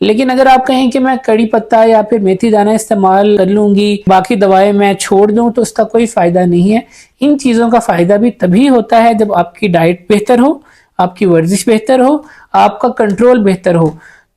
لیکن اگر آپ کہیں کہ میں کڑی پتہ یا پھر میتھی دانہ استعمال کر لوں گی، باقی دوائیں میں چھوڑ دوں، تو اس کا کوئی فائدہ نہیں ہے۔ ان چیزوں کا فائدہ بھی تبھی ہوتا ہے جب آپ کی ڈائٹ بہتر ہو، آپ کی ورزش بہتر ہو، آپ کا کنٹرول بہتر ہو۔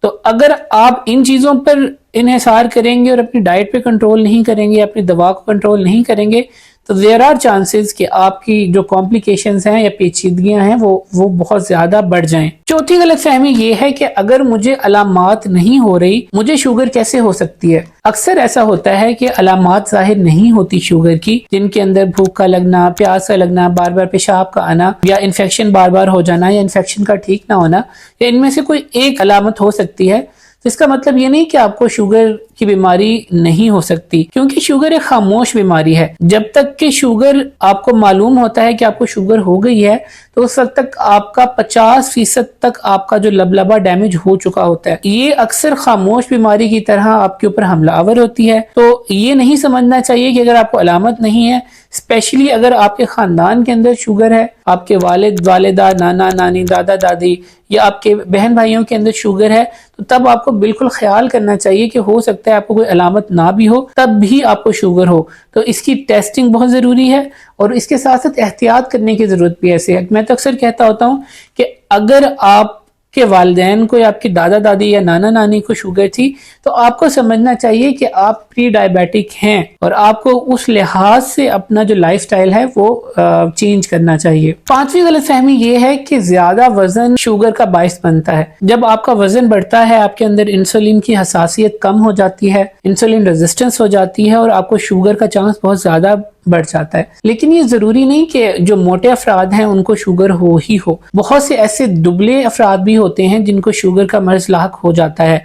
تو اگر آپ ان چیزوں پر انحصار کریں گے اور اپنی ڈائٹ پہ کنٹرول نہیں کریں گے، اپنی دوا کو کنٹرول نہیں کریں گے، تو دیر آر چانسز کہ آپ کی جو کمپلیکیشنز ہیں یا پیچیدگیاں ہیں وہ بہت زیادہ بڑھ جائیں۔ چوتھی غلط فہمی یہ ہے کہ اگر مجھے علامات نہیں ہو رہی، مجھے شوگر کیسے ہو سکتی ہے؟ اکثر ایسا ہوتا ہے کہ علامات ظاہر نہیں ہوتی شوگر کی، جن کے اندر بھوک کا لگنا، پیاس کا لگنا، بار بار پیشاب کا آنا، یا انفیکشن بار بار ہو جانا، یا انفیکشن کا ٹھیک نہ ہونا، یا ان میں سے کوئی ایک علامت ہو سکتی ہے۔ تو اس کا مطلب یہ نہیں کہ آپ کو شوگر کی بیماری نہیں ہو سکتی، کیونکہ شوگر ایک خاموش بیماری ہے۔ جب تک کہ شوگر آپ کو معلوم ہوتا ہے کہ آپ کو شوگر ہو گئی ہے، تو اس وقت تک آپ کا 50% تک آپ کا جو لبلبہ ڈیمیج ہو چکا ہوتا ہے۔ یہ اکثر خاموش بیماری کی طرح آپ کے اوپر حملہ آور ہوتی ہے۔ تو یہ نہیں سمجھنا چاہیے کہ اگر آپ کو علامت نہیں ہے، اسپیشلی اگر آپ کے خاندان کے اندر شوگر ہے، آپ کے والد، والدہ، نانا، نانی، دادا، دادی، یا آپ کے بہن بھائیوں کے اندر شوگر ہے، تو تب آپ کو بالکل خیال کرنا چاہیے کہ ہو سکتا ہے آپ کو کوئی علامت نہ بھی ہو، تب بھی آپ کو شوگر ہو۔ تو اس کی ٹیسٹنگ بہت ضروری ہے، اور اس کے ساتھ ساتھ احتیاط کرنے کی ضرورت بھی ایسے ہے۔ میں تو اکثر کہتا ہوتا ہوں کہ اگر آپ کے والدین کو یا آپ کی دادا دادی یا نانا نانی کو شوگر تھی، تو آپ کو سمجھنا چاہیے کہ آپ پری ڈائبیٹک ہیں، اور آپ کو اس لحاظ سے اپنا جو لائف سٹائل ہے وہ چینج کرنا چاہیے۔ پانچویں غلط فہمی یہ ہے کہ زیادہ وزن شوگر کا باعث بنتا ہے۔ جب آپ کا وزن بڑھتا ہے، آپ کے اندر انسولین کی حساسیت کم ہو جاتی ہے، انسولین ریزسٹنس ہو جاتی ہے، اور آپ کو شوگر کا چانس بہت زیادہ بڑھ جاتا ہے۔ لیکن یہ ضروری نہیں کہ جو موٹے افراد ہیں ان کو شوگر ہو ہی ہو۔ بہت سے ایسے دبلے افراد بھی ہوتے ہیں جن کو شوگر کا مرض لاحق ہو جاتا ہے۔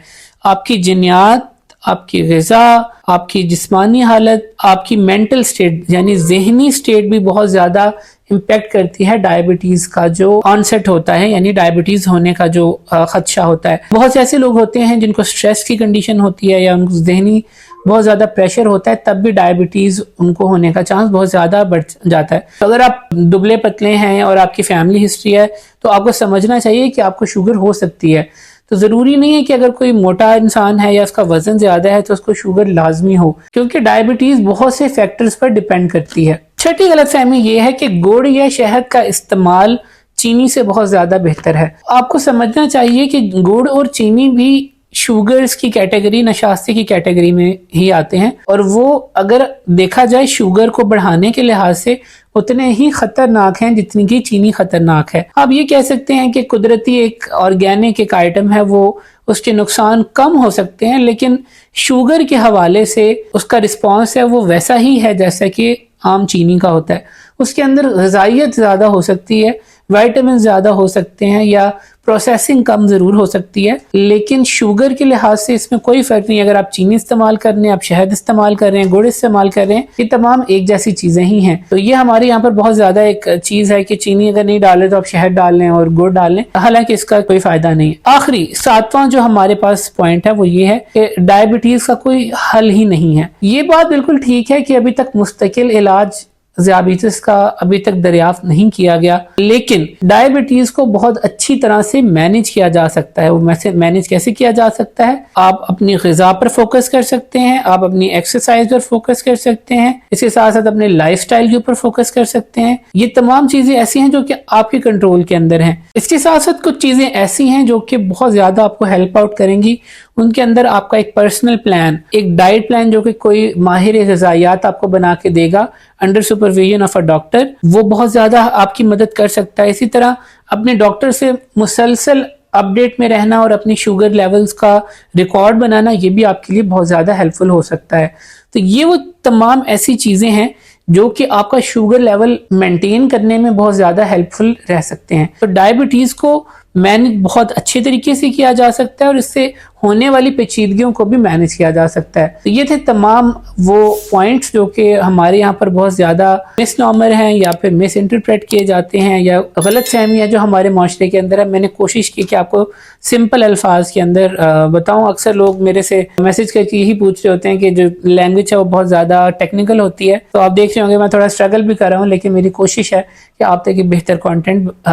آپ کی جینیات، آپ کی غذا، آپ کی جسمانی حالت، آپ کی مینٹل سٹیٹ یعنی ذہنی سٹیٹ بھی بہت زیادہ امپیکٹ کرتی ہے ڈائبٹیز کا جو آنسیٹ ہوتا ہے، یعنی ڈائبٹیز ہونے کا جو خدشہ ہوتا ہے۔ بہت سے ایسے لوگ ہوتے ہیں جن کو سٹریس کی کنڈیشن ہوتی ہے، یا ان کو ذہنی بہت زیادہ پریشر ہوتا ہے، تب بھی ڈائبٹیز ان کو ہونے کا چانس بہت زیادہ بڑھ جاتا ہے۔ تو اگر آپ دبلے پتلے ہیں اور آپ کی فیملی ہسٹری ہے، تو آپ کو سمجھنا چاہیے کہ آپ کو شوگر ہو سکتی ہے۔ تو ضروری نہیں ہے کہ اگر کوئی موٹا انسان ہے یا اس کا وزن زیادہ ہے تو اس کو شوگر لازمی ہو، کیونکہ ڈائبٹیز بہت سے فیکٹرز پر ڈیپینڈ کرتی ہے۔ چھٹی غلط فہمی یہ ہے کہ گڑ یا شہد کا استعمال چینی سے بہت زیادہ بہتر ہے۔ آپ کو سمجھنا چاہیے کہ گڑ اور چینی بھی شوگرز کی کیٹیگری، نشاستے کی کیٹیگری میں ہی آتے ہیں، اور وہ اگر دیکھا جائے شوگر کو بڑھانے کے لحاظ سے اتنے ہی خطرناک ہیں جتنی کی چینی خطرناک ہے۔ آپ یہ کہہ سکتے ہیں کہ قدرتی ایک آرگینک ایک آئٹم ہے، وہ اس کے نقصان کم ہو سکتے ہیں، لیکن شوگر کے حوالے سے اس کا رسپانس ہے وہ ویسا ہی ہے جیسا کہ عام چینی کا ہوتا ہے۔ اس کے اندر غذائیت زیادہ ہو سکتی ہے، وائٹامن زیادہ ہو سکتے ہیں، یا پروسیسنگ کم ضرور ہو سکتی ہے، لیکن شوگر کے لحاظ سے اس میں کوئی فرق نہیں۔ اگر آپ چینی استعمال کر رہے ہیں، آپ شہد استعمال کر رہے ہیں، گڑ استعمال کر رہے ہیں، یہ تمام ایک جیسی چیزیں ہی ہیں۔ تو یہ ہمارے یہاں پر بہت زیادہ ایک چیز ہے کہ چینی اگر نہیں ڈالیں تو آپ شہد ڈال لیں اور گڑ ڈال لیں، حالانکہ اس کا کوئی فائدہ نہیں ہے۔ آخری ساتواں جو ہمارے پاس پوائنٹ ہے وہ یہ ہے کہ ڈائبٹیز کا کوئی حل ہی نہیں ہے۔ یہ بات بالکل ٹھیک ہے کہ ابھی تک مستقل علاج ذیابیطس کا ابھی تک دریافت نہیں کیا گیا، لیکن ڈائبٹیز کو بہت اچھی طرح سے مینج کیا جا سکتا ہے۔ وہ مینج کیسے کیا جا سکتا ہے؟ آپ اپنی غذا پر فوکس کر سکتے ہیں، آپ اپنی ایکسرسائز پر فوکس کر سکتے ہیں، اس کے ساتھ ساتھ اپنے لائف سٹائل کے اوپر فوکس کر سکتے ہیں۔ یہ تمام چیزیں ایسی ہیں جو کہ آپ کے کنٹرول کے اندر ہیں۔ اس کے ساتھ ساتھ کچھ چیزیں ایسی ہیں جو کہ بہت زیادہ آپ کو ہیلپ آؤٹ کریں گی۔ ان کے اندر آپ کا ایک پرسنل پلان، ایک ڈائٹ پلان جو کہ کوئی ماہر غذائیات آپ کو بنا کے دے گا under supervision of a doctor, وہ بہت زیادہ آپ کی مدد کر سکتا ہے۔ اسی طرح اپنے ڈاکٹر سے مسلسل اپڈیٹ میں رہنا اور اپنی شوگر لیولز کا ریکارڈ بنانا، یہ بھی آپ کے لیے بہت زیادہ ہیلپ فل ہو سکتا ہے۔ تو یہ وہ تمام ایسی چیزیں ہیں جو کہ آپ کا شوگر لیول مینٹین کرنے میں بہت زیادہ ہیلپ فل رہ سکتے ہیں۔ تو ڈائبٹیز کو مینج بہت اچھے طریقے سے کیا جا سکتا ہے، اور اس سے ہونے والی پیچیدگیوں کو بھی مینج کیا جا سکتا ہے۔ تو یہ تھے تمام وہ پوائنٹس جو کہ ہمارے یہاں پر بہت زیادہ مس نارمر ہیں، یا پھر مس انٹرپریٹ کیے جاتے ہیں، یا غلط فہمیاں جو ہمارے معاشرے کے اندر ہے۔ میں نے کوشش کی کہ آپ کو سمپل الفاظ کے اندر بتاؤں۔ اکثر لوگ میرے سے میسج کر کے یہی پوچھ رہے ہوتے ہیں کہ جو لینگویج ہے وہ بہت زیادہ ٹیکنیکل ہوتی ہے، تو آپ دیکھ رہے ہوں گے میں تھوڑا اسٹرگل بھی کر رہا ہوں، لیکن میری کوشش ہے کہ آپ تک بہتر کانٹینٹ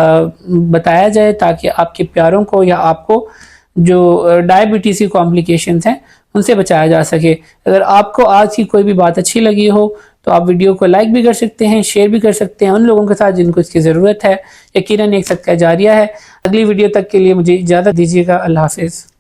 بتایا جائے، تاکہ آپ کے پیاروں کو یا آپ کو جو ڈائبٹیز کی کمپلیکیشنز ہیں ان سے بچایا جا سکے۔ اگر آپ کو آج کی کوئی بھی بات اچھی لگی ہو تو آپ ویڈیو کو لائک بھی کر سکتے ہیں، شیئر بھی کر سکتے ہیں ان لوگوں کے ساتھ جن کو اس کی ضرورت ہے۔ یقیناً ایک صدقہ جاریہ ہے۔ اگلی ویڈیو تک کے لیے مجھے اجازت دیجیے گا۔ اللہ حافظ۔